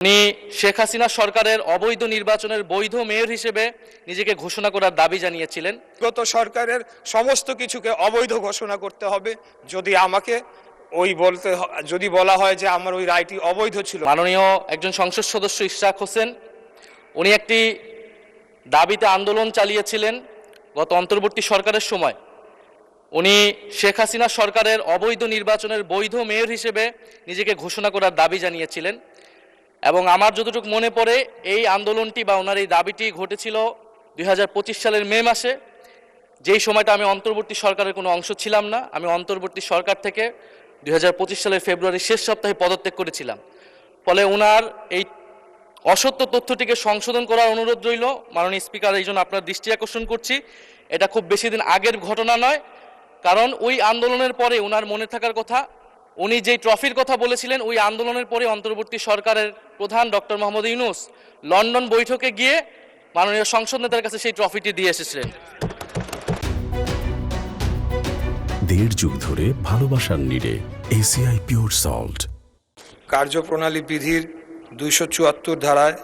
উনি শেখ হাসিনা সরকারের অবৈধ নির্বাচনের বৈধ মেয়র হিসেবে নিজেকে ঘোষণা করার দাবি জানিয়েছিলেন। গত সরকারের সমস্ত কিছুকে অবৈধ ঘোষণা করতে হবে যদি আমাকে যদি বলা হয় যে আমার ওই রায়টি অবৈধ ছিল। মাননীয় একজন সংসদ সদস্য ইশরাক হোসেন উনি একটি দাবিতে আন্দোলন চালিয়েছিলেন গত অন্তর্বর্তী সরকারের সময়। উনি শেখ হাসিনা সরকারের অবৈধ নির্বাচনের বৈধ মেয়র হিসেবে নিজেকে ঘোষণা করার দাবি জানিয়েছিলেন এবং আমার যতটুকু মনে পড়ে এই আন্দোলনটি বা ওনার এই দাবিটি ঘটেছিল 2025 সালের মে মাসে, যেই সময়টা আমি অন্তর্বর্তী সরকারের কোনো অংশ ছিলাম না। আমি অন্তর্বর্তী সরকার থেকে 2025 সালের ফেব্রুয়ারির শেষ সপ্তাহে পদত্যাগ করেছিলাম। ফলে ওনার এই অসত্য তথ্যটিকে সংশোধন করার অনুরোধ রইল। মাননীয় স্পিকার, এই জন্য আপনার দৃষ্টি আকর্ষণ করছি, এটা খুব বেশি দিন আগের ঘটনা নয়। কারণ ওই আন্দোলনের পরে ওনার মনে থাকার কথা, উনি যেই ট্রফির কথা বলেছিলেন ওই আন্দোলনের পরে অন্তর্বর্তী সরকারের প্রধান ডক্টর মোহাম্মদ ইউনূস লন্ডন বৈঠকে গিয়ে মাননীয় সংসদ নেতার কাছে সেই ট্রফিটি দিয়ে এসেছিলেন। দেড় যুগ ধরে ভালোবাসার নিড়ে এসিআই পিওর সল্ট। কার্যপ্রণালী বিধির 274 ধারায়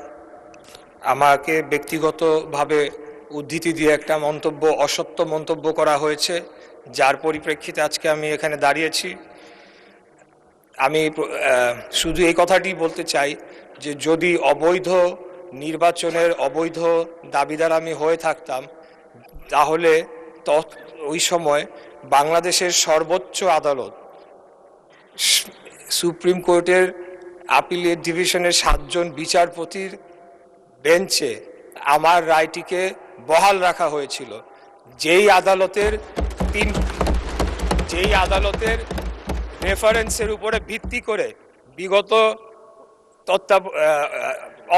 আমাকে ব্যক্তিগতভাবে উদ্ধৃতি দিয়ে একটা অসত্য মন্তব্য করা হয়েছে, যার পরিপ্রেক্ষিতে আজকে আমি এখানে দাঁড়িয়েছি। আমি শুধু এই কথাটি বলতে চাই যে যদি অবৈধ নির্বাচনের অবৈধ দাবিদার আমি হয়ে থাকতাম, তাহলে ওই সময় বাংলাদেশের সর্বোচ্চ আদালত সুপ্রিম কোর্টের আপিলেট ডিভিশনের 7 জন বিচারপতির বেঞ্চে আমার রায়টিকে বহাল রাখা হয়েছিল, যেই আদালতের রেফারেন্সের উপরে ভিত্তি করে বিগত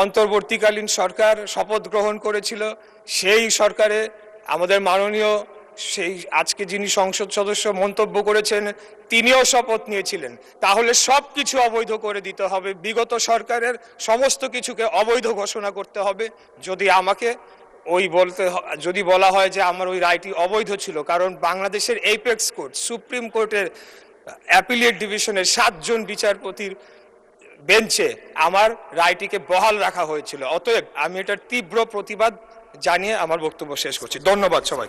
অন্তর্বর্তীকালীন সরকার শপথ গ্রহণ করেছিল। সেই সরকারে আমাদের মাননীয় আজকে যিনি সংসদ সদস্য মন্তব্য করেছেন তিনিও শপথ নিয়েছিলেন। তাহলে সব কিছু অবৈধ করে দিতে হবে, বিগত সরকারের সমস্ত কিছুকে অবৈধ ঘোষণা করতে হবে যদি আমাকে যদি বলা হয় যে আমার ওই রায়টি অবৈধ ছিল। কারণ বাংলাদেশের এপেক্স কোর্ট সুপ্রিম কোর্টের অ্যাপিলেট ডিভিশনের 7 জন বিচারপতির বেঞ্চে আমার রায়টিকে বহাল রাখা হয়েছিল। অতএব আমি এটার তীব্র প্রতিবাদ জানিয়ে আমার বক্তব্য শেষ করছি। ধন্যবাদ সবাই।